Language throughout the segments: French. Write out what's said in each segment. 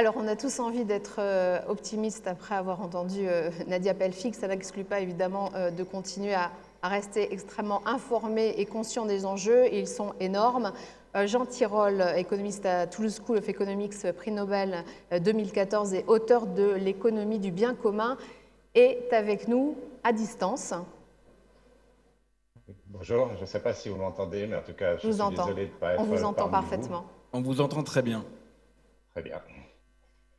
Alors, on a tous envie d'être optimistes après avoir entendu Nadia Pelfik. Ça n'exclut pas évidemment de continuer à rester extrêmement informés et conscients des enjeux. Ils sont énormes. Jean Tirole, économiste à Toulouse School of Economics, prix Nobel 2014 et auteur de L'économie du bien commun, est avec nous à distance. Bonjour, je ne sais pas si vous m'entendez, mais en tout cas, Je je vous suis entends. désolé de ne pas On vous être entend parmi vous. parfaitement. On vous entend très bien. Très bien.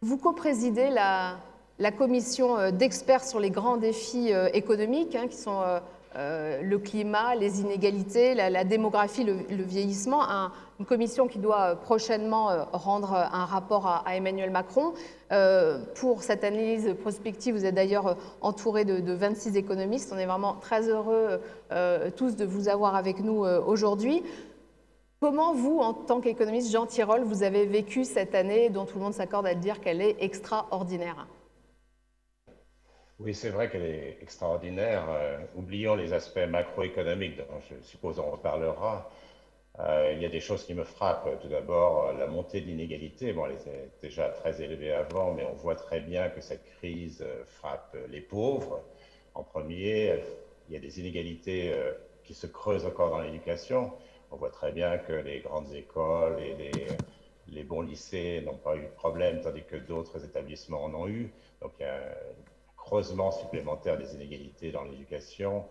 Vous co-présidez la commission d'experts sur les grands défis économiques, qui sont le climat, les inégalités, la démographie, le vieillissement. Une commission qui doit prochainement rendre un rapport à Emmanuel Macron. Pour cette analyse prospective, vous êtes d'ailleurs entouré de 26 économistes. On est vraiment très heureux tous de vous avoir avec nous aujourd'hui. Comment vous, en tant qu'économiste, Jean Tirole, vous avez vécu cette année dont tout le monde s'accorde à dire qu'elle est extraordinaire? Oui, c'est vrai qu'elle est extraordinaire. Oublions les aspects macroéconomiques, dont je suppose on reparlera. Il y a des choses qui me frappent. Tout d'abord, la montée de l'inégalité. Bon, elle était déjà très élevée avant, mais on voit très bien que cette crise frappe les pauvres en premier. Il y a des inégalités qui se creusent encore dans l'éducation. On voit très bien que les grandes écoles et les bons lycées n'ont pas eu de problème, tandis que d'autres établissements en ont eu. Donc il y a un creusement supplémentaire des inégalités dans l'éducation.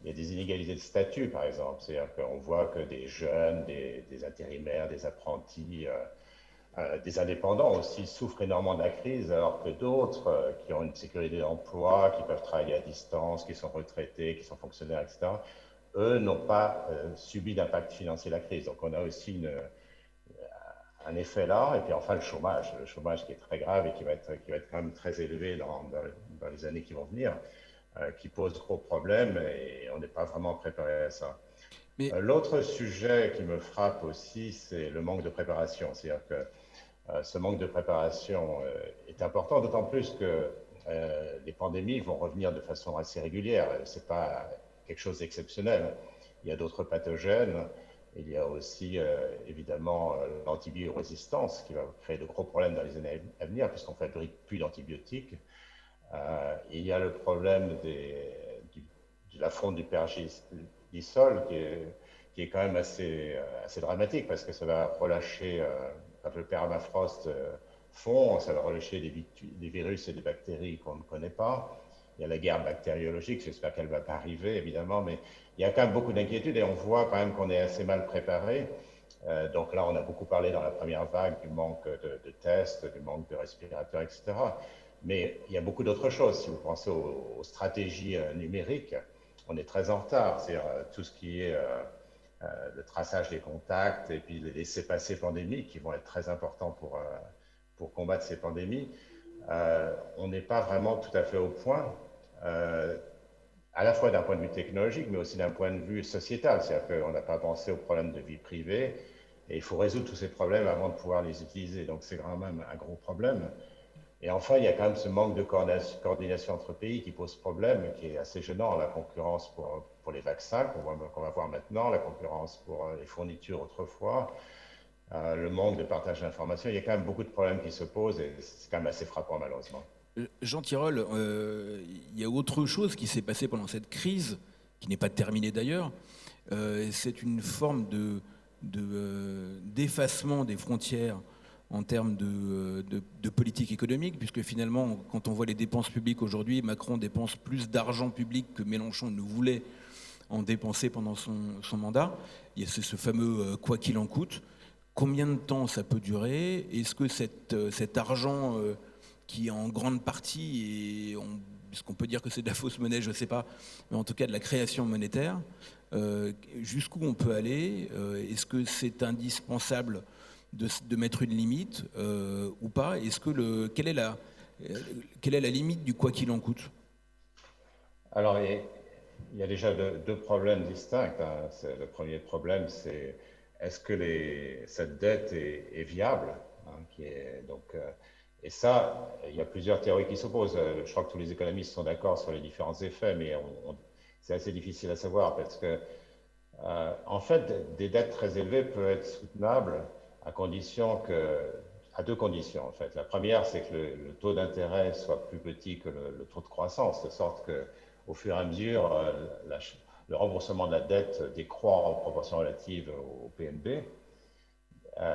Il y a des inégalités de statut, par exemple. C'est-à-dire qu'on voit que des jeunes, des intérimaires, des apprentis, des indépendants aussi souffrent énormément de la crise, alors que d'autres qui ont une sécurité d'emploi, qui peuvent travailler à distance, qui sont retraités, qui sont fonctionnaires, etc., eux n'ont pas subi d'impact financier de la crise. Donc on a aussi un effet là. Et puis enfin le chômage qui est très grave et qui va être quand même très élevé dans les années qui vont venir, qui pose gros problèmes et on n'est pas vraiment préparé à ça. Mais L'autre sujet qui me frappe aussi, c'est le manque de préparation. C'est-à-dire que ce manque de préparation est important, d'autant plus que les pandémies vont revenir de façon assez régulière. Ce n'est pas quelque chose d'exceptionnel. Il y a d'autres pathogènes. Il y a aussi évidemment l'antibiorésistance qui va créer de gros problèmes dans les années à venir puisqu'on ne fabrique plus d'antibiotiques. Il y a le problème de la fonte du pergélisol qui est quand même assez dramatique parce que ça va relâcher, quand le permafrost fond, ça va relâcher des virus et des bactéries qu'on ne connaît pas. Il y a la guerre bactériologique, j'espère qu'elle ne va pas arriver évidemment, mais il y a quand même beaucoup d'inquiétudes et on voit quand même qu'on est assez mal préparé. Donc là, on a beaucoup parlé dans la première vague du manque de tests, du manque de respirateurs, etc. Mais il y a beaucoup d'autres choses. Si vous pensez aux stratégies numériques, on est très en retard. C'est-à-dire tout ce qui est le traçage des contacts et puis les laissez-passer pandémiques qui vont être très importants pour combattre ces pandémies. On n'est pas vraiment tout à fait au point, à la fois d'un point de vue technologique, mais aussi d'un point de vue sociétal. C'est-à-dire qu'on n'a pas pensé aux problèmes de vie privée et il faut résoudre tous ces problèmes avant de pouvoir les utiliser. Donc c'est quand même un gros problème. Et enfin, il y a quand même ce manque de coordination entre pays qui pose problème, qui est assez gênant. La concurrence pour les vaccins qu'on va voir maintenant, la concurrence pour les fournitures autrefois, le manque de partage d'informations. Il y a quand même beaucoup de problèmes qui se posent et c'est quand même assez frappant malheureusement. Jean Tirole, il y a autre chose qui s'est passé pendant cette crise, qui n'est pas terminée d'ailleurs. C'est une forme d'effacement des frontières en termes de politique économique, puisque finalement, quand on voit les dépenses publiques aujourd'hui, Macron dépense plus d'argent public que Mélenchon ne voulait en dépenser pendant son mandat. Il y a ce fameux quoi qu'il en coûte. Combien de temps ça peut durer? Est-ce que cet argent qui en grande partie, est-ce qu'on peut dire que c'est de la fausse monnaie, je ne sais pas, mais en tout cas de la création monétaire, jusqu'où on peut aller? Est-ce que c'est indispensable de mettre une limite ou pas? Quelle est la limite du quoi qu'il en coûte? Alors, il y a déjà deux problèmes distincts, hein. Le premier problème, c'est est-ce que cette dette est viable, hein, et ça, il y a plusieurs théories qui s'opposent. Je crois que tous les économistes sont d'accord sur les différents effets, mais c'est assez difficile à savoir parce que, en fait, des dettes très élevées peuvent être soutenables à condition que à deux conditions en fait. La première, c'est que le taux d'intérêt soit plus petit que le taux de croissance, de sorte que au fur et à mesure, le remboursement de la dette décroît en proportion relative au PNB.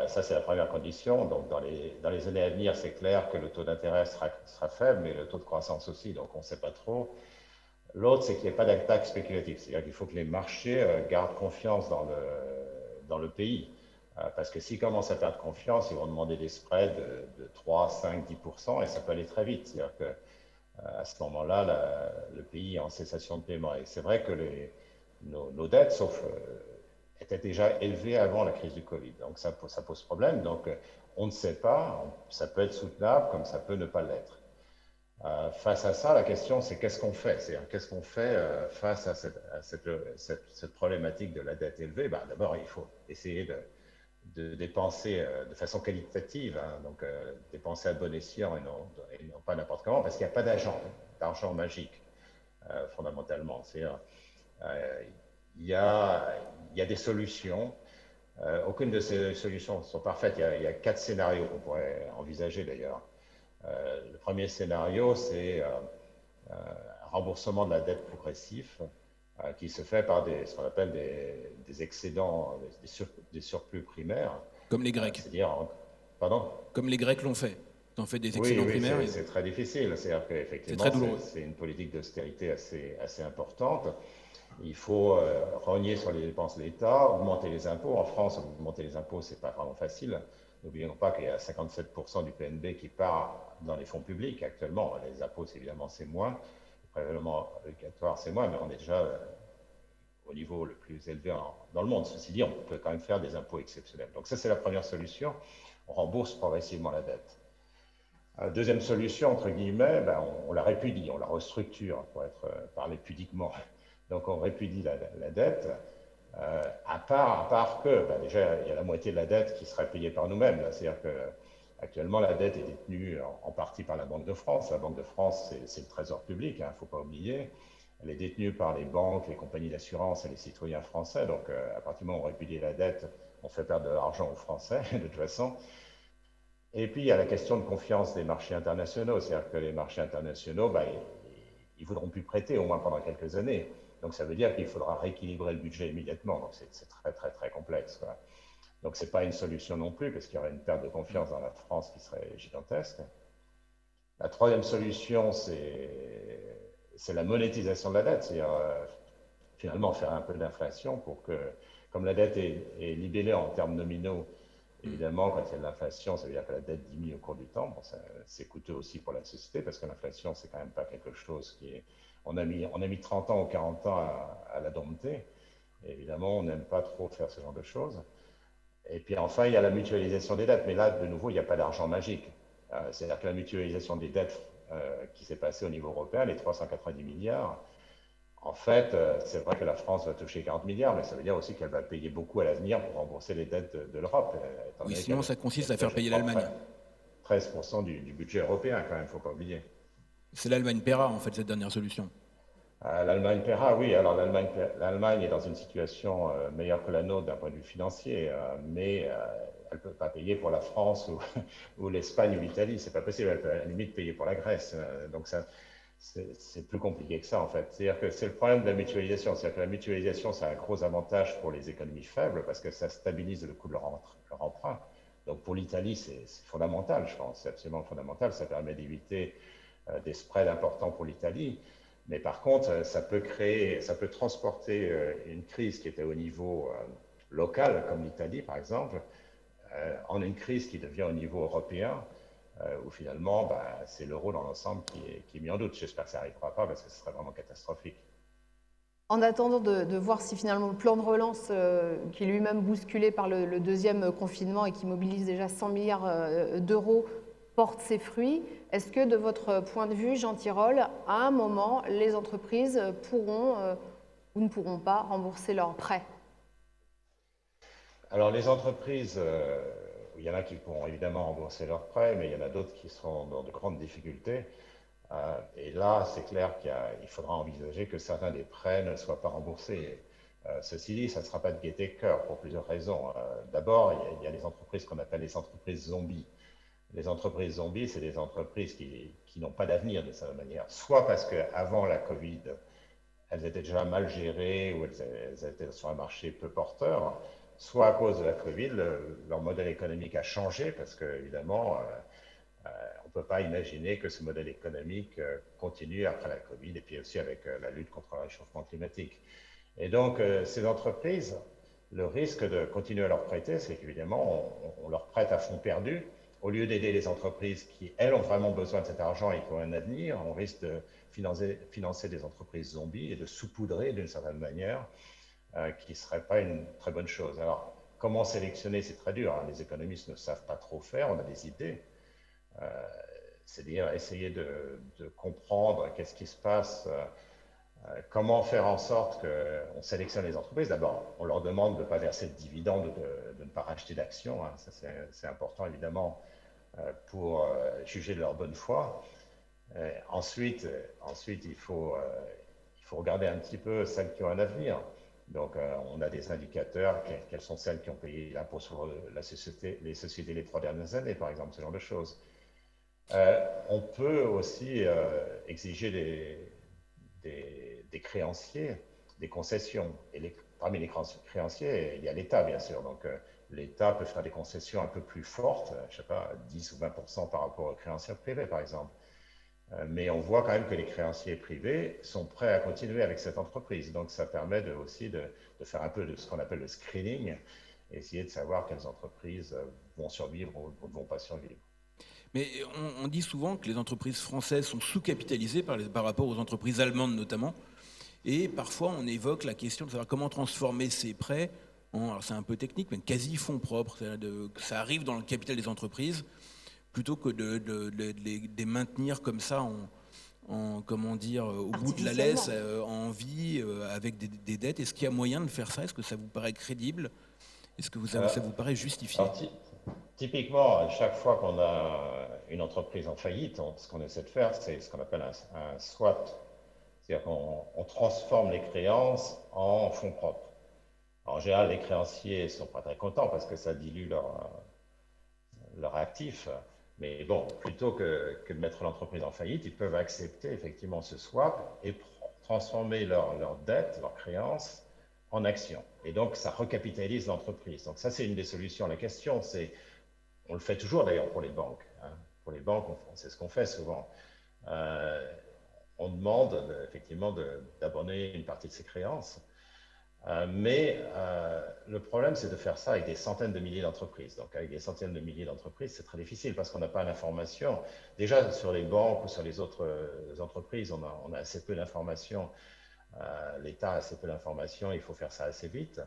Ça, c'est la première condition. Donc, dans les années à venir, c'est clair que le taux d'intérêt sera faible, mais le taux de croissance aussi, donc on ne sait pas trop. L'autre, c'est qu'il n'y ait pas d'attaque spéculative. C'est-à-dire qu'il faut que les marchés gardent confiance dans le pays. Parce que s'ils commencent à perdre confiance, ils vont demander des spreads de 3, 5, 10%, et ça peut aller très vite. C'est-à-dire qu'à ce moment-là, le pays est en cessation de paiement. Et c'est vrai que nos dettes, sauf était déjà élevé avant la crise du Covid. Donc ça pose problème. Donc on ne sait pas, ça peut être soutenable comme ça peut ne pas l'être. Face à ça, la question c'est qu'est-ce qu'on fait? C'est-à-dire qu'est-ce qu'on fait face à cette problématique de la dette élevée? Ben, d'abord, il faut essayer de dépenser de façon qualitative, hein, donc dépenser à bon escient et non pas n'importe comment, parce qu'il n'y a pas d'argent magique, fondamentalement. C'est-à-dire, il y a des solutions. Aucune de ces solutions ne sont parfaites. Il y a 4 scénarios qu'on pourrait envisager d'ailleurs. Le premier scénario, c'est un remboursement de la dette progressif qui se fait par ce qu'on appelle des excédents, des surplus primaires. Comme les Grecs. C'est-à-dire, pardon? Comme les Grecs l'ont fait. Ils ont fait des Oui, excédents oui, primaires. c'est très difficile. C'est-à-dire qu'effectivement, c'est une politique d'austérité assez importante. Il faut rogner sur les dépenses de l'État, augmenter les impôts. En France, augmenter les impôts, ce n'est pas vraiment facile. N'oublions pas qu'il y a 57% du PNB qui part dans les fonds publics actuellement. Les impôts, évidemment, c'est moins. Le prélèvement obligatoire, c'est moins, mais on est déjà au niveau le plus élevé dans le monde. Ceci dit, on peut quand même faire des impôts exceptionnels. Donc ça, c'est la première solution. On rembourse progressivement la dette. Deuxième solution, entre guillemets, ben, on la répudie, on la restructure, pour parler pudiquement. Donc on répudie la dette, à part que, ben, déjà, il y a la moitié de la dette qui serait payée par nous-mêmes. C'est-à-dire qu'actuellement, la dette est détenue en partie par la Banque de France. La Banque de France, c'est le trésor public, il ne faut pas oublier. Elle est détenue par les banques, les compagnies d'assurance et les citoyens français. Donc à partir du moment où on répudie la dette, on fait perdre de l'argent aux Français, de toute façon. Et puis, il y a la question de confiance des marchés internationaux. C'est-à-dire que les marchés internationaux, ben, ils ne voudront plus prêter, au moins pendant quelques années. Donc, ça veut dire qu'il faudra rééquilibrer le budget immédiatement. Donc, c'est très, très, très complexe, quoi. Donc, ce n'est pas une solution non plus, parce qu'il y aurait une perte de confiance dans la France qui serait gigantesque. La troisième solution, c'est la monétisation de la dette. C'est-à-dire, finalement, faire un peu d'inflation pour que, comme la dette est libellée en termes nominaux, évidemment, quand il y a de l'inflation, ça veut dire que la dette diminue au cours du temps. Bon, c'est coûteux aussi pour la société parce que l'inflation, c'est quand même pas quelque chose qui est. On a mis 30 ans ou 40 ans à la dompter. Et évidemment, on n'aime pas trop faire ce genre de choses. Et puis enfin, il y a la mutualisation des dettes. Mais là, de nouveau, il n'y a pas d'argent magique. C'est-à-dire que la mutualisation des dettes qui s'est passée au niveau européen, les 390 milliards, en fait, c'est vrai que la France va toucher 40 milliards, mais ça veut dire aussi qu'elle va payer beaucoup à l'avenir pour rembourser les dettes de l'Europe. Oui, sinon ça consiste à faire payer l'Allemagne. 13% du budget européen, quand même, il ne faut pas oublier. C'est l'Allemagne paiera, en fait, cette dernière solution. L'Allemagne paiera, oui. Alors l'Allemagne est dans une situation meilleure que la nôtre d'un point de vue financier, mais elle ne peut pas payer pour la France ou l'Espagne ou l'Italie. C'est pas possible. Elle peut à la limite payer pour la Grèce. Donc ça, c'est plus compliqué que ça, en fait. C'est-à-dire que c'est le problème de la mutualisation. C'est-à-dire que la mutualisation, c'est un gros avantage pour les économies faibles parce que ça stabilise le coût de leur emprunt. Donc pour l'Italie, c'est fondamental, je pense. C'est absolument fondamental. Ça permet d'éviter des spreads importants pour l'Italie. Mais par contre, ça peut transporter une crise qui était au niveau local, comme l'Italie par exemple, en une crise qui devient au niveau européen, où finalement, c'est l'euro dans l'ensemble qui est mis en doute. J'espère que ça n'arrivera pas parce que ce serait vraiment catastrophique. En attendant de voir si finalement le plan de relance, qui est lui-même bousculé par le deuxième confinement et qui mobilise déjà 100 milliards d'euros, porte ses fruits, est-ce que de votre point de vue, Jean Tirole, à un moment, les entreprises pourront ou ne pourront pas rembourser leurs prêts? Alors les entreprises, il y en a qui pourront évidemment rembourser leurs prêts, mais il y en a d'autres qui seront dans de grandes difficultés. Et là, c'est clair qu'il faudra envisager que certains des prêts ne soient pas remboursés. Ceci dit, ça ne sera pas de gaieté de cœur pour plusieurs raisons. D'abord, il y a les entreprises qu'on appelle les entreprises zombies. les entreprises zombies, c'est des entreprises qui n'ont pas d'avenir de cette manière. Soit parce qu'avant la Covid, elles étaient déjà mal gérées ou elles étaient sur un marché peu porteur, soit à cause de la Covid, leur modèle économique a changé parce qu'évidemment, on ne peut pas imaginer que ce modèle économique continue après la Covid et puis aussi avec la lutte contre le réchauffement climatique. Et donc, ces entreprises, le risque de continuer à leur prêter, c'est qu'évidemment, on leur prête à fond perdu. Au lieu d'aider les entreprises qui, elles, ont vraiment besoin de cet argent et qui ont un avenir, on risque de financer des entreprises zombies et de saupoudrer d'une certaine manière, qui ne serait pas une très bonne chose. Alors, comment sélectionner, c'est très dur, hein. Les économistes ne savent pas trop faire, on a des idées. C'est-à-dire essayer de comprendre qu'est-ce qui se passe, comment faire en sorte qu'on sélectionne les entreprises. D'abord, on leur demande de ne pas verser de dividendes, de ne pas racheter d'actions. Hein. Ça, c'est important, évidemment, pour juger de leur bonne foi. Ensuite, il faut regarder un petit peu celles qui ont un avenir. Donc, on a des indicateurs. Quelles sont celles qui ont payé l'impôt sur les sociétés les 3 dernières années, par exemple, ce genre de choses. On peut aussi exiger des créanciers, des concessions. Et parmi les créanciers, il y a l'État, bien sûr. Donc, l'État peut faire des concessions un peu plus fortes, je ne sais pas, 10 ou 20% par rapport aux créanciers privés, par exemple. Mais on voit quand même que les créanciers privés sont prêts à continuer avec cette entreprise. Donc, ça permet aussi de faire un peu de ce qu'on appelle le screening, essayer de savoir quelles entreprises vont survivre ou ne vont pas survivre. Mais on dit souvent que les entreprises françaises sont sous-capitalisées par rapport aux entreprises allemandes notamment. Et parfois, on évoque la question de savoir comment transformer ces prêts en, alors c'est un peu technique, mais quasi-fonds propres, que ça arrive dans le capital des entreprises, plutôt que de les maintenir comme ça comment dire, au bout de la laisse, en vie, avec des dettes. Est-ce qu'il y a moyen de faire ça? Est-ce que ça vous paraît crédible? Est-ce que ça vous paraît justifié? Alors, typiquement, chaque fois qu'on a une entreprise en faillite, ce qu'on essaie de faire, c'est ce qu'on appelle un swap. C'est-à-dire qu'on transforme les créances en fonds propres. En général, les créanciers ne sont pas très contents parce que ça dilue leur actif. Mais bon, plutôt que de mettre l'entreprise en faillite, ils peuvent accepter effectivement ce swap et transformer leur dette, leurs créances en actions. Et donc, ça recapitalise l'entreprise. Donc ça, c'est une des solutions. La question, c'est, on le fait toujours d'ailleurs pour les banques. Hein. Pour les banques, c'est ce qu'on fait souvent. On demande effectivement d'abonner une partie de ses créances. Mais le problème, c'est de faire ça avec des centaines de milliers d'entreprises. Donc, avec des centaines de milliers d'entreprises, c'est très difficile parce qu'on n'a pas l'information. Déjà, sur les banques ou sur les autres entreprises, on a assez peu d'informations. L'État a assez peu d'informations, il faut faire ça assez vite.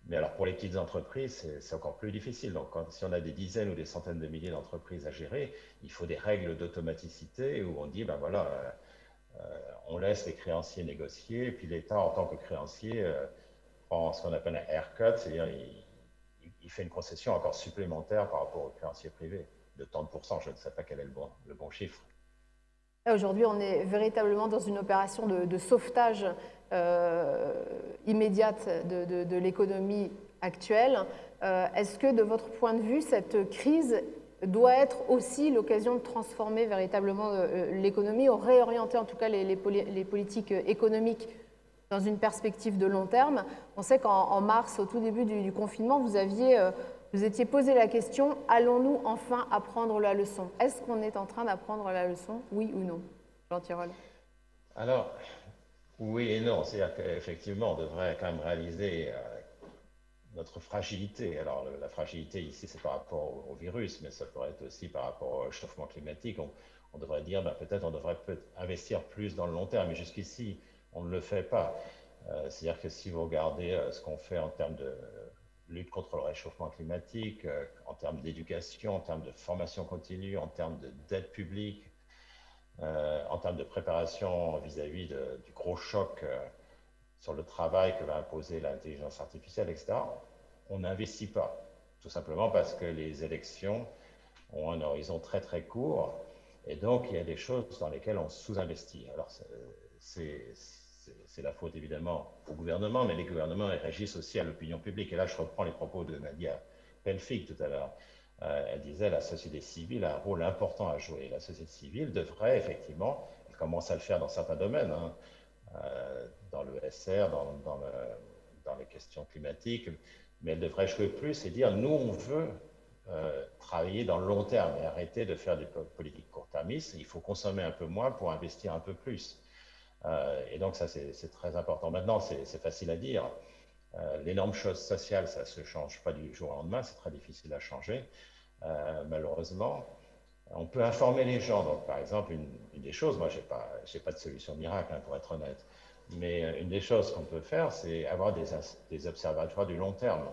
Mais alors, pour les petites entreprises, c'est encore plus difficile. Donc, si on a des dizaines ou des centaines de milliers d'entreprises à gérer, il faut des règles d'automaticité où on dit, ben voilà, on laisse les créanciers négocier, et puis l'État, en tant que créancier, prend ce qu'on appelle un haircut, c'est-à-dire il fait une concession encore supplémentaire par rapport aux créanciers privés, de tant de pourcents, je ne sais pas quel est le bon chiffre. Aujourd'hui, on est véritablement dans une opération de sauvetage immédiate de l'économie actuelle. Est-ce que, de votre point de vue, cette crise doit être aussi l'occasion de transformer véritablement l'économie, ou réorienter en tout cas les politiques économiques dans une perspective de long terme? On sait qu'en mars, au tout début du confinement, vous étiez posé la question, allons-nous enfin apprendre la leçon? Est-ce qu'on est en train d'apprendre la leçon, oui ou non? Jean Tirole. Alors, oui et non. C'est-à-dire qu'effectivement, on devrait quand même réaliser notre fragilité. Alors, la fragilité ici, c'est par rapport au virus, mais ça pourrait être aussi par rapport au réchauffement climatique. On devrait dire, ben, peut-être on devrait investir plus dans le long terme, mais jusqu'ici, on ne le fait pas. C'est-à-dire que si vous regardez ce qu'on fait en termes de lutte contre le réchauffement climatique, en termes d'éducation, en termes de formation continue, en termes de dette publique, en termes de préparation vis-à-vis du gros choc sur le travail que va imposer l'intelligence artificielle, etc., on n'investit pas. Tout simplement parce que les élections ont un horizon très très court et donc il y a des choses dans lesquelles on sous-investit. Alors c'est la faute évidemment au gouvernement, mais les gouvernements réagissent aussi à l'opinion publique. Et là, je reprends les propos de Nadia Pelfig tout à l'heure. Elle disait la société civile a un rôle important à jouer. La société civile devrait effectivement, elle commence à le faire dans certains domaines, hein, dans le SR, dans les questions climatiques, mais elle devrait jouer plus et dire nous, on veut travailler dans le long terme et arrêter de faire des politiques court-termistes. Il faut consommer un peu moins pour investir un peu plus. Et donc, ça, c'est très important. Maintenant, c'est facile à dire. Les normes sociales, ça ne se change pas du jour au lendemain, c'est très difficile à changer, malheureusement. On peut informer les gens. Donc, par exemple, une des choses, moi, je n'ai pas de solution miracle, hein, pour être honnête, mais une des choses qu'on peut faire, c'est avoir des observatoires du long terme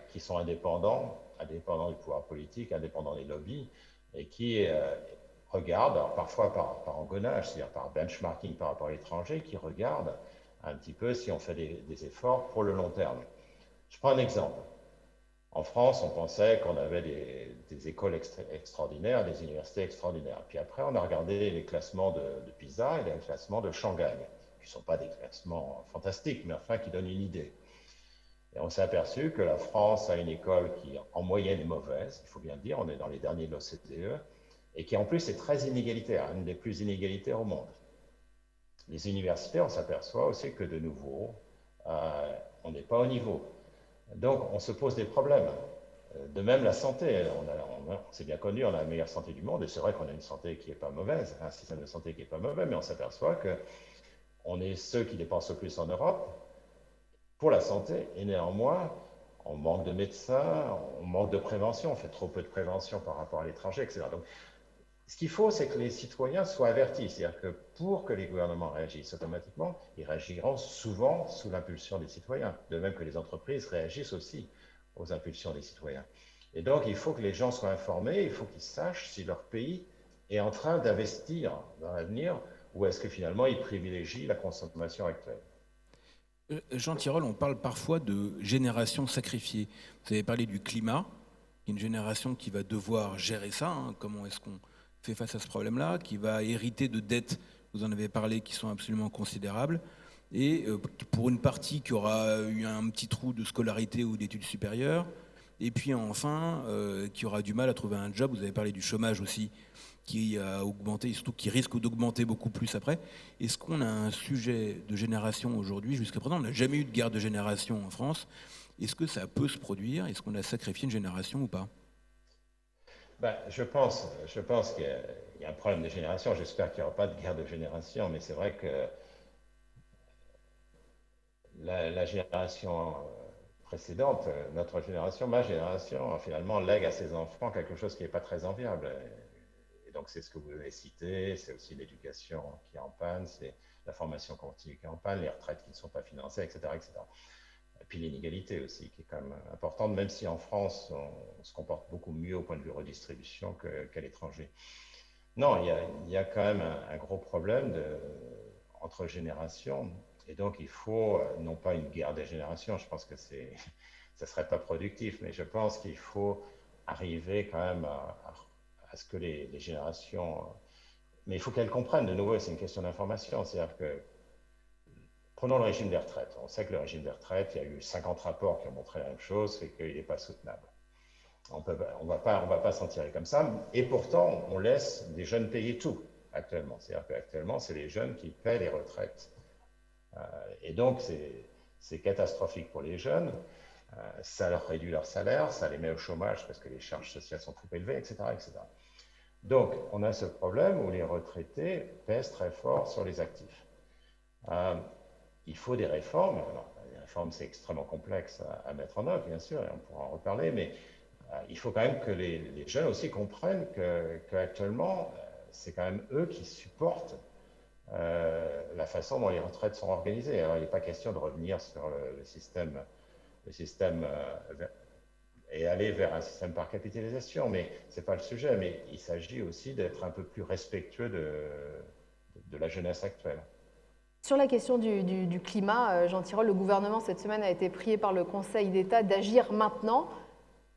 qui sont indépendants du pouvoir politique, indépendants des lobbies, et qui regardent, alors parfois par engrenage, c'est-à-dire par benchmarking par rapport à l'étranger, qui regardent un petit peu si on fait des efforts pour le long terme. Je prends un exemple. En France, on pensait qu'on avait des écoles extraordinaires, des universités extraordinaires. Puis après, on a regardé les classements de PISA et les classements de Shanghai, qui ne sont pas des classements fantastiques, mais enfin qui donnent une idée. Et on s'est aperçu que la France a une école qui, en moyenne, est mauvaise, il faut bien le dire, on est dans les derniers de l'OCDE, et qui en plus est très inégalitaire, une des plus inégalitaires au monde. Les universités, on s'aperçoit aussi que de nouveau, on n'est pas au niveau. Donc, on se pose des problèmes. De même, la santé, c'est bien connu, on a la meilleure santé du monde, et c'est vrai qu'on a une santé qui n'est pas mauvaise, un système de santé qui n'est pas mauvais, mais on s'aperçoit qu'on est ceux qui dépensent le plus en Europe pour la santé, et néanmoins, on manque de médecins, on manque de prévention, on fait trop peu de prévention par rapport à l'étranger, etc. Donc, ce qu'il faut, c'est que les citoyens soient avertis. C'est-à-dire que pour que les gouvernements réagissent automatiquement, ils réagiront souvent sous l'impulsion des citoyens, de même que les entreprises réagissent aussi aux impulsions des citoyens. Et donc, il faut que les gens soient informés, il faut qu'ils sachent si leur pays est en train d'investir dans l'avenir ou est-ce que finalement ils privilégient la consommation actuelle. Jean Tirole, on parle parfois de génération sacrifiée. Vous avez parlé du climat, une génération qui va devoir gérer ça, hein, comment est-ce qu'on fait face à ce problème-là, qui va hériter de dettes, vous en avez parlé, qui sont absolument considérables, et pour une partie qui aura eu un petit trou de scolarité ou d'études supérieures, et puis enfin, qui aura du mal à trouver un job. Vous avez parlé du chômage aussi, qui a augmenté, et surtout qui risque d'augmenter beaucoup plus après. Est-ce qu'on a un sujet de génération aujourd'hui? Jusqu'à présent, on n'a jamais eu de guerre de génération en France. Est-ce que ça peut se produire? Est-ce qu'on a sacrifié une génération ou pas? Ben, je pense qu'il y a un problème de génération. J'espère qu'il n'y aura pas de guerre de génération, mais c'est vrai que la génération précédente, notre génération, ma génération, finalement, lègue à ses enfants quelque chose qui n'est pas très enviable. Et donc, c'est ce que vous avez cité, c'est aussi l'éducation qui est en panne, c'est la formation continue qui est en panne, les retraites qui ne sont pas financées, etc., etc. Et puis l'inégalité aussi, qui est quand même importante, même si en France, on se comporte beaucoup mieux au point de vue redistribution qu'à l'étranger. Non, il y a quand même un gros problème entre générations. Et donc, il faut non pas une guerre des générations, je pense que ça serait pas productif, mais je pense qu'il faut arriver quand même à ce que les générations. Mais il faut qu'elles comprennent, de nouveau, c'est une question d'information. C'est-à-dire que, prenons le régime des retraites. On sait que le régime des retraites, il y a eu 50 rapports qui ont montré la même chose, c'est qu'il n'est pas soutenable. On va pas s'en tirer comme ça. Et pourtant, on laisse des jeunes payer tout actuellement. C'est-à-dire qu'actuellement, c'est les jeunes qui paient les retraites. Et donc, c'est catastrophique pour les jeunes. Ça leur réduit leur salaire, ça les met au chômage parce que les charges sociales sont trop élevées, etc., etc. Donc, on a ce problème où les retraités pèsent très fort sur les actifs. Il faut des réformes. Alors, les réformes, c'est extrêmement complexe à mettre en œuvre, bien sûr, et on pourra en reparler, mais il faut quand même que les jeunes aussi comprennent qu'actuellement, c'est quand même eux qui supportent la façon dont les retraites sont organisées. Alors, il n'est pas question de revenir sur le système et aller vers un système par capitalisation, mais ce n'est pas le sujet. Mais il s'agit aussi d'être un peu plus respectueux de la jeunesse actuelle. Sur la question du climat, Jean Tirole, le gouvernement cette semaine a été prié par le Conseil d'État d'agir maintenant.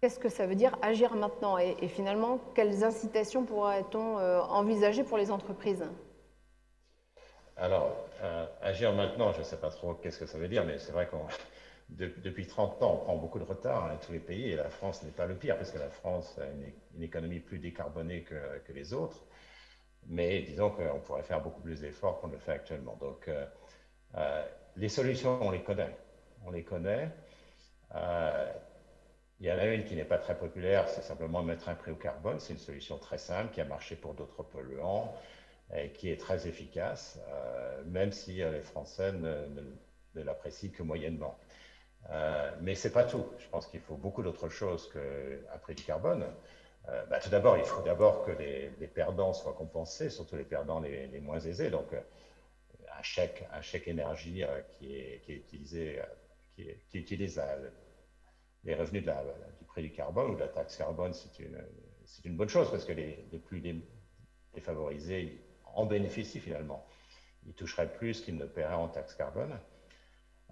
Qu'est-ce que ça veut dire agir maintenant et finalement, quelles incitations pourrait-on envisager pour les entreprises? Alors, agir maintenant, je ne sais pas trop qu'est-ce que ça veut dire, mais c'est vrai qu'on depuis 30 ans, on prend beaucoup de retard, hein, tous les pays, et la France n'est pas le pire, parce que la France a une économie plus décarbonée que les autres. Mais disons qu'on pourrait faire beaucoup plus d'efforts qu'on ne le fait actuellement. Donc, les solutions, on les connaît. On les connaît. Il y en a une qui n'est pas très populaire, c'est simplement mettre un prix au carbone. C'est une solution très simple qui a marché pour d'autres polluants et qui est très efficace, même si les Français ne l'apprécient que moyennement. Mais ce n'est pas tout. Je pense qu'il faut beaucoup d'autres choses qu'un prix du carbone. Tout d'abord, il faut d'abord que les perdants soient compensés, surtout les perdants les moins aisés. Donc, un chèque énergie qui utilise les revenus du prix du carbone ou de la taxe carbone, c'est une bonne chose parce que les plus défavorisés en bénéficient finalement. Ils toucheraient plus qu'ils ne paieraient en taxe carbone.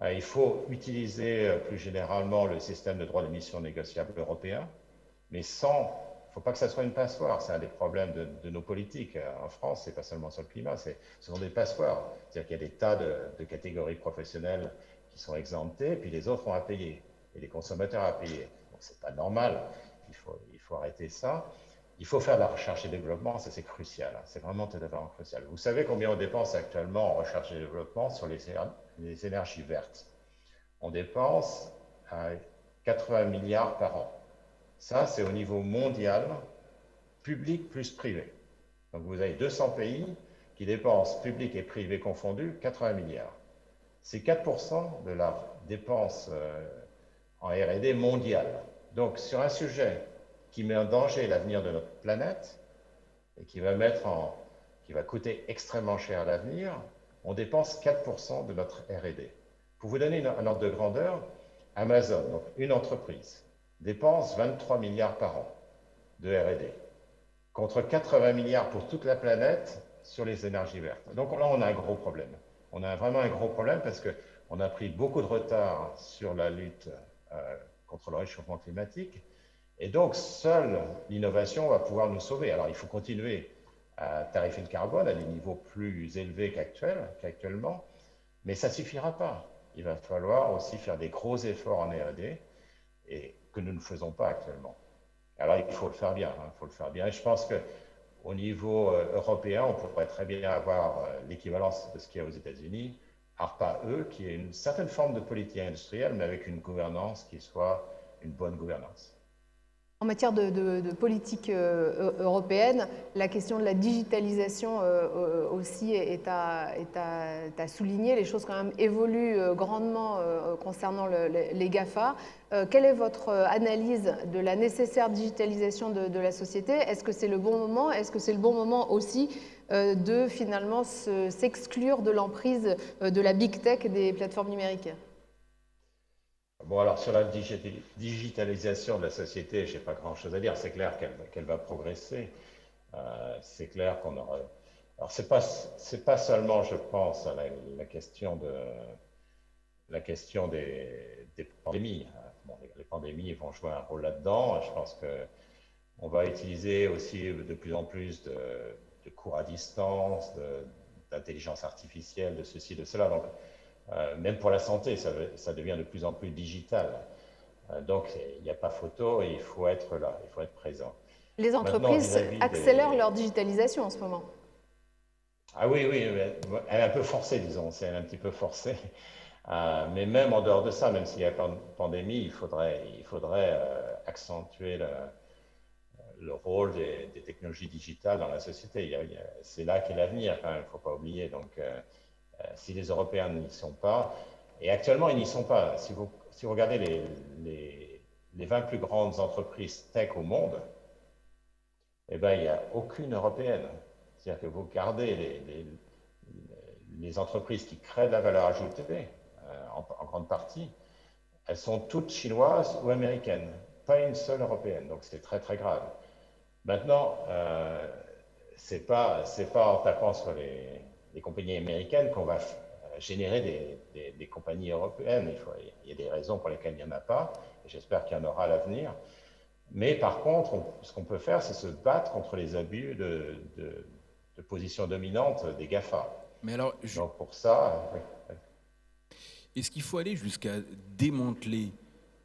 Il faut utiliser plus généralement le système de droits d'émission négociable européen, mais sans. Il ne faut pas que ça soit une passoire. C'est un des problèmes de nos politiques. En France, ce n'est pas seulement sur le climat, ce sont des passoires. C'est-à-dire qu'il y a des tas de catégories professionnelles qui sont exemptées, et puis les autres ont à payer, et les consommateurs à payer. Donc, ce n'est pas normal. Il faut arrêter ça. Il faut faire de la recherche et développement, ça c'est crucial. C'est vraiment totalement crucial. Vous savez combien on dépense actuellement en recherche et développement sur les énergies vertes? On dépense 80 milliards par an. Ça, c'est au niveau mondial, public plus privé. Donc vous avez 200 pays qui dépensent, public et privé confondus, 80 milliards. C'est 4% de la dépense en R&D mondiale. Donc sur un sujet qui met en danger l'avenir de notre planète et qui va coûter extrêmement cher à l'avenir, on dépense 4% de notre R&D. Pour vous donner un ordre de grandeur, Amazon, donc une entreprise, dépense 23 milliards par an de R&D, contre 80 milliards pour toute la planète sur les énergies vertes. Donc là, on a un gros problème. On a vraiment un gros problème parce qu'on a pris beaucoup de retard sur la lutte contre le réchauffement climatique. Et donc, seule l'innovation va pouvoir nous sauver. Alors, il faut continuer à tarifer le carbone à des niveaux plus élevés qu'actuellement, mais ça ne suffira pas. Il va falloir aussi faire des gros efforts en R&D et que nous ne faisons pas actuellement. Alors, il faut le faire bien. Il faut le faire bien. Et je pense qu'au niveau européen, on pourrait très bien avoir l'équivalence de ce qu'il y a aux États-Unis, ARPA-E, qui est une certaine forme de politique industrielle, mais avec une gouvernance qui soit une bonne gouvernance. En matière de politique européenne, la question de la digitalisation aussi est à souligner. Les choses quand même évoluent grandement concernant les GAFA. Quelle est votre analyse de la nécessaire digitalisation de la société? Est-ce que c'est le bon moment? Est-ce que c'est le bon moment aussi de finalement s'exclure de l'emprise de la big tech des plateformes numériques? Bon, alors sur la digitalisation de la société, je n'ai pas grand-chose à dire. C'est clair qu'elle va progresser. C'est clair qu'on aura. Alors, c'est pas seulement, je pense, à la question des pandémies. Bon, les pandémies vont jouer un rôle là-dedans. Je pense qu'on va utiliser aussi de plus en plus de cours à distance, d'intelligence artificielle, de ceci, de cela. Donc, même pour la santé, ça devient de plus en plus digital. Donc, il n'y a pas photo et il faut être là, il faut être présent. Les entreprises accélèrent leur digitalisation en ce moment. Ah oui, elle est un peu forcée, disons, c'est un petit peu forcé. Mais même en dehors de ça, même s'il y a pas de pandémie, il faudrait accentuer le rôle des technologies digitales dans la société. C'est là qu'est l'avenir, il ne faut pas oublier. Donc, si les Européens n'y sont pas, et actuellement ils n'y sont pas, si vous regardez les 20 plus grandes entreprises tech au monde, eh ben, il n'y a aucune européenne. C'est-à-dire que vous regardez les entreprises qui créent de la valeur ajoutée, en grande partie, elles sont toutes chinoises ou américaines, pas une seule européenne, donc c'est très très grave. Maintenant, c'est pas en tapant sur les compagnies américaines qu'on va générer des compagnies européennes. Il y a des raisons pour lesquelles il n'y en a pas, et j'espère qu'il y en aura à l'avenir. Mais par contre, ce qu'on peut faire, c'est se battre contre les abus de position dominante des GAFA. Mais alors, donc pour ça... Oui. Est-ce qu'il faut aller jusqu'à démanteler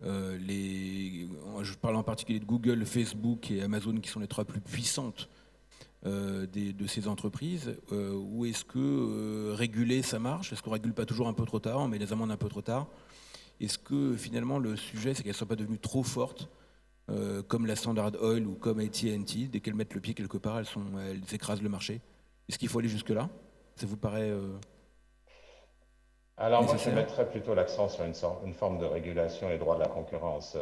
je parle en particulier de Google, Facebook et Amazon qui sont les trois plus puissantes de ces entreprises, ou est-ce que réguler ça marche? Est-ce qu'on ne régule pas toujours un peu trop tard, on met les amendes un peu trop tard? Est-ce que finalement le sujet c'est qu'elles ne soient pas devenues trop fortes, comme la Standard Oil ou comme AT&T, dès qu'elles mettent le pied quelque part, elles écrasent le marché? Est-ce qu'il faut aller jusque-là? Ça vous paraît Alors moi, je nécessaire? mettrais plutôt l'accent sur une forme de régulation et droit de la concurrence.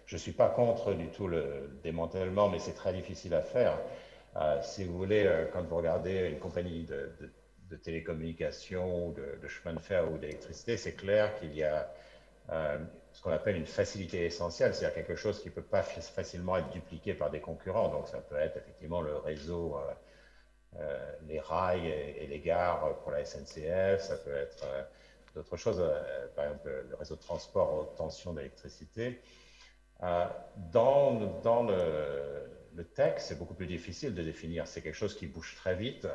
Je ne suis pas contre du tout le démantèlement, mais c'est très difficile à faire. Si vous voulez, quand vous regardez une compagnie de télécommunications, de chemin de fer ou d'électricité, c'est clair qu'il y a ce qu'on appelle une facilité essentielle, c'est-à-dire quelque chose qui ne peut pas facilement être dupliqué par des concurrents. Donc ça peut être effectivement le réseau, les rails et les gares pour la SNCF, ça peut être d'autres choses, par exemple le réseau de transport haute tension d'électricité. Dans le texte, c'est beaucoup plus difficile de définir. C'est quelque chose qui bouge très vite.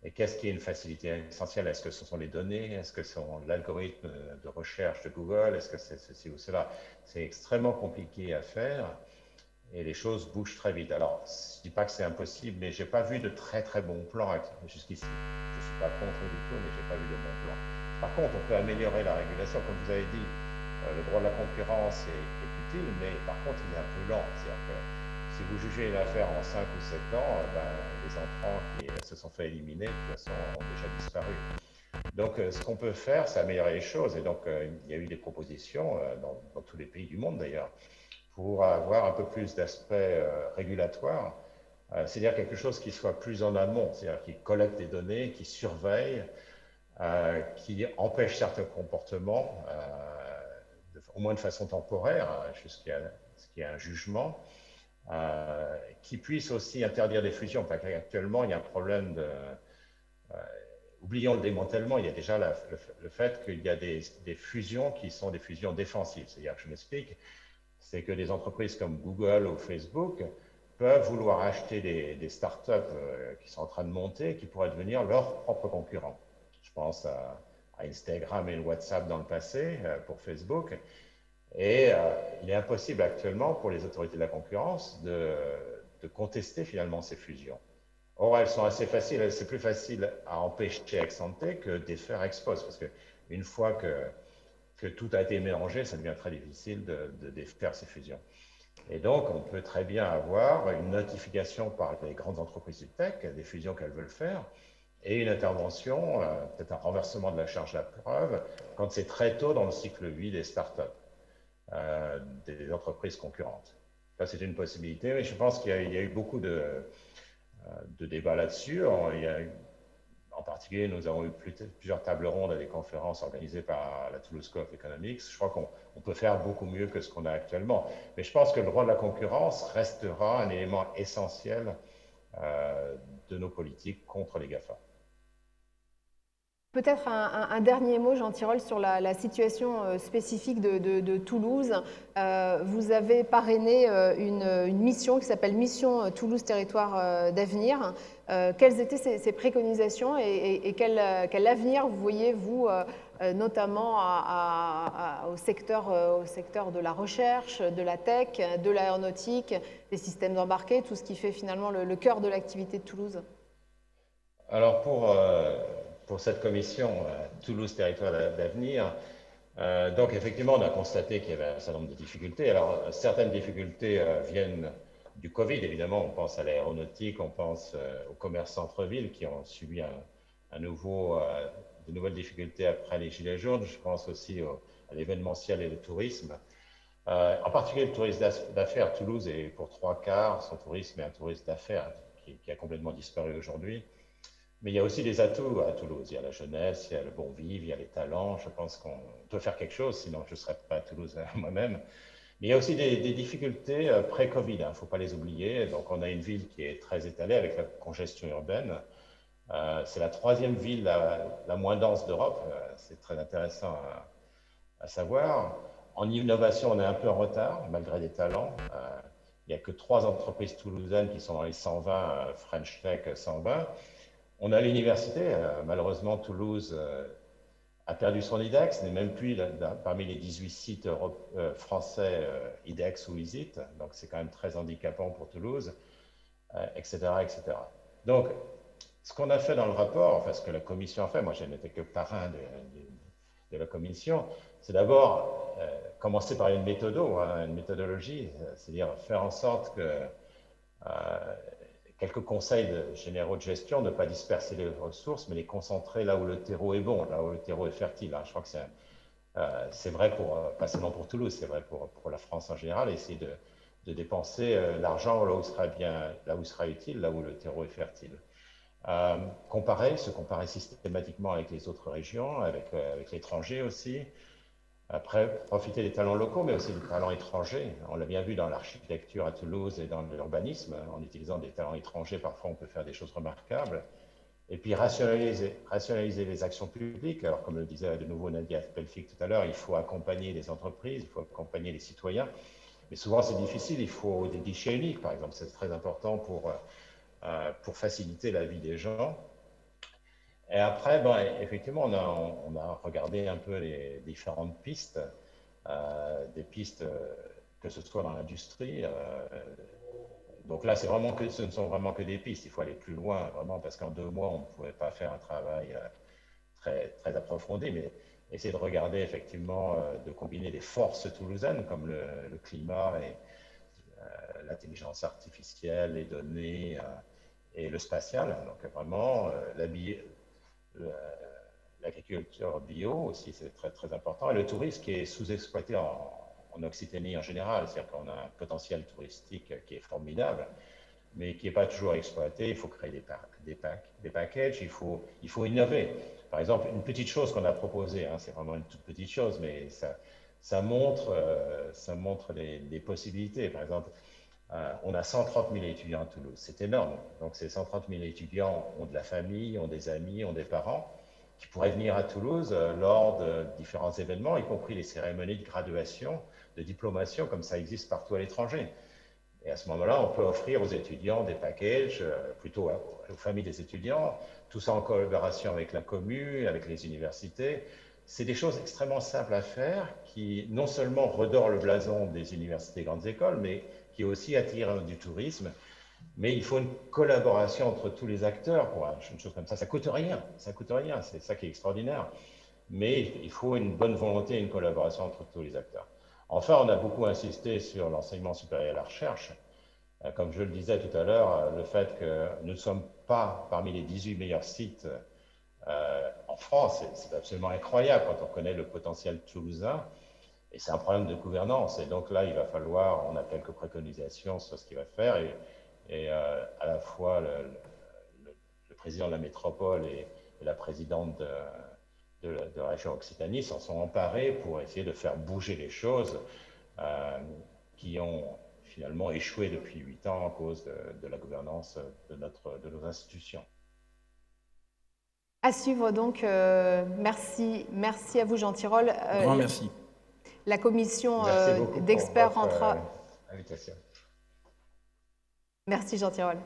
Et qu'est-ce qui est une facilité essentielle? Est-ce que ce sont les données? Est-ce que ce sont l'algorithme de recherche de Google? Est-ce que c'est ceci ou cela? C'est extrêmement compliqué à faire et les choses bougent très vite. Alors, je ne dis pas que c'est impossible, mais je n'ai pas vu de très très bons plans jusqu'ici. Je ne suis pas contre du tout, mais je n'ai pas vu de bons plans. Par contre, on peut améliorer la régulation. Comme vous avez dit, le droit de la concurrence est utile, mais par contre, il est un peu lent. C'est-à-dire que si vous jugez une affaire en 5 ou 7 ans, les entrants qui se sont fait éliminer, de toute façon, ont déjà disparu. Donc, ce qu'on peut faire, c'est améliorer les choses. Et donc, il y a eu des propositions dans tous les pays du monde, d'ailleurs, pour avoir un peu plus d'aspect régulatoire, c'est-à-dire quelque chose qui soit plus en amont, c'est-à-dire qui collecte des données, qui surveille, qui empêche certains comportements, au moins de façon temporaire, jusqu'à ce qu'il y ait un jugement, qui puisse aussi interdire des fusions. Parce qu'actuellement, il y a un problème de... oublions le démantèlement, il y a déjà le fait qu'il y a des fusions qui sont des fusions défensives. C'est-à-dire, je m'explique, c'est que des entreprises comme Google ou Facebook peuvent vouloir acheter des startups qui sont en train de monter, qui pourraient devenir leurs propres concurrents. Je pense à Instagram et WhatsApp dans le passé pour Facebook. Et il est impossible actuellement pour les autorités de la concurrence de contester finalement ces fusions. Or, elles sont assez faciles, c'est plus facile à empêcher ex ante que défaire ex post, parce qu'une fois que tout a été mélangé, ça devient très difficile de défaire ces fusions. Et donc, on peut très bien avoir une notification par les grandes entreprises du tech des fusions qu'elles veulent faire et une intervention, peut-être un renversement de la charge de la preuve, quand c'est très tôt dans le cycle vie des startups, des entreprises concurrentes. Ça, c'est une possibilité, mais je pense qu'il y a eu beaucoup de débats là-dessus. En particulier, nous avons eu plusieurs tables rondes et des conférences organisées par la Toulouse School of Economics. Je crois qu'on peut faire beaucoup mieux que ce qu'on a actuellement. Mais je pense que le droit de la concurrence restera un élément essentiel de nos politiques contre les GAFA. Peut-être un dernier mot, Jean Tirole, sur la situation spécifique de Toulouse. Vous avez parrainé une mission qui s'appelle Mission Toulouse Territoire d'Avenir. Quelles étaient ces préconisations et quel avenir vous voyez, vous, notamment au secteur de la recherche, de la tech, de l'aéronautique, des systèmes embarqués, tout ce qui fait finalement le cœur de l'activité de Toulouse? Alors, pour cette commission Toulouse Territoire d'Avenir, donc effectivement, on a constaté qu'il y avait un certain nombre de difficultés. Alors, certaines difficultés viennent du Covid, évidemment. On pense à l'aéronautique, on pense au commerce centre-ville qui ont subi de nouvelles difficultés après les Gilets jaunes. Je pense aussi à l'événementiel et le tourisme. En particulier, le tourisme d'affaires. Toulouse est pour 3/4, son tourisme est un tourisme d'affaires qui a complètement disparu aujourd'hui. Mais il y a aussi des atouts à Toulouse. Il y a la jeunesse, il y a le bon vivre, il y a les talents. Je pense qu'on peut faire quelque chose, sinon je ne serais pas à Toulouse moi-même. Mais il y a aussi des difficultés pré-Covid, il ne faut pas les oublier. Donc on a une ville qui est très étalée avec la congestion urbaine. C'est la troisième ville la moins dense d'Europe. C'est très intéressant à savoir. En innovation, on est un peu en retard, malgré des talents. Il n'y a que 3 entreprises toulousaines qui sont dans les 120 French Tech 120. On a l'université, malheureusement Toulouse a perdu son IDEX, n'est même plus parmi les 18 sites français IDEX ou ISIT, donc c'est quand même très handicapant pour Toulouse, etc., etc. Donc, ce qu'on a fait dans le rapport, enfin ce que la commission a fait, moi je n'étais que parrain de la commission, c'est d'abord commencer par une une méthodologie, c'est-à-dire faire en sorte que quelques conseils généraux de gestion, ne pas disperser les ressources, mais les concentrer là où le terreau est bon, là où le terreau est fertile. Je crois que c'est vrai pas seulement pour Toulouse, c'est vrai pour la France en général, essayer de dépenser l'argent là où là où il sera utile, là où le terreau est fertile. Se comparer systématiquement avec les autres régions, avec l'étranger aussi. Après, profiter des talents locaux, mais aussi des talents étrangers. On l'a bien vu dans l'architecture à Toulouse et dans l'urbanisme. En utilisant des talents étrangers, parfois on peut faire des choses remarquables. Et puis rationaliser les actions publiques. Alors, comme le disait de nouveau Nadia Pelfic tout à l'heure, il faut accompagner les entreprises, il faut accompagner les citoyens. Mais souvent, c'est difficile. Il faut des guichets uniques, par exemple. C'est très important pour faciliter la vie des gens. Et après, effectivement, on a regardé un peu les différentes pistes, des pistes que ce soit dans l'industrie. Donc là, ce ne sont vraiment que des pistes. Il faut aller plus loin, vraiment, parce qu'en 2 mois, on ne pouvait pas faire un travail très approfondi, mais essayer de regarder effectivement, de combiner les forces toulousaines comme le climat et l'intelligence artificielle, les données et le spatial. Donc vraiment, l'agriculture bio aussi, c'est très, très important. Et le tourisme qui est sous-exploité en Occitanie en général, c'est-à-dire qu'on a un potentiel touristique qui est formidable, mais qui n'est pas toujours exploité. Il faut créer des packages, il faut innover. Par exemple, une petite chose qu'on a proposée, hein, c'est vraiment une toute petite chose, mais ça montre des possibilités. Par exemple, on a 130 000 étudiants à Toulouse, c'est énorme. Donc ces 130 000 étudiants ont de la famille, ont des amis, ont des parents qui pourraient venir à Toulouse lors de différents événements, y compris les cérémonies de graduation, de diplomation, comme ça existe partout à l'étranger. Et à ce moment-là, on peut offrir aux étudiants des packages, plutôt aux familles des étudiants, tout ça en collaboration avec la commune, avec les universités. C'est des choses extrêmement simples à faire qui non seulement redorent le blason des universités et grandes écoles, mais qui aussi attirent du tourisme. Mais il faut une collaboration entre tous les acteurs pour une chose comme ça. Ça coûte rien, c'est ça qui est extraordinaire. Mais il faut une bonne volonté et une collaboration entre tous les acteurs. Enfin, on a beaucoup insisté sur l'enseignement supérieur et la recherche. Comme je le disais tout à l'heure, le fait que nous ne sommes pas parmi les 18 meilleurs sites en France, c'est absolument incroyable quand on connaît le potentiel toulousain. Et c'est un problème de gouvernance. Et donc là, il va falloir, on a quelques préconisations sur ce qu'il va faire. Et à la fois le président de la métropole et la présidente de la région Occitanie s'en sont emparés pour essayer de faire bouger les choses qui ont finalement échoué depuis 8 ans à cause de la gouvernance de nos institutions. À suivre donc. Merci à vous, Jean Tirole. Grand merci. La commission d'experts rentrera. Invitation. Merci, Jean Tirole.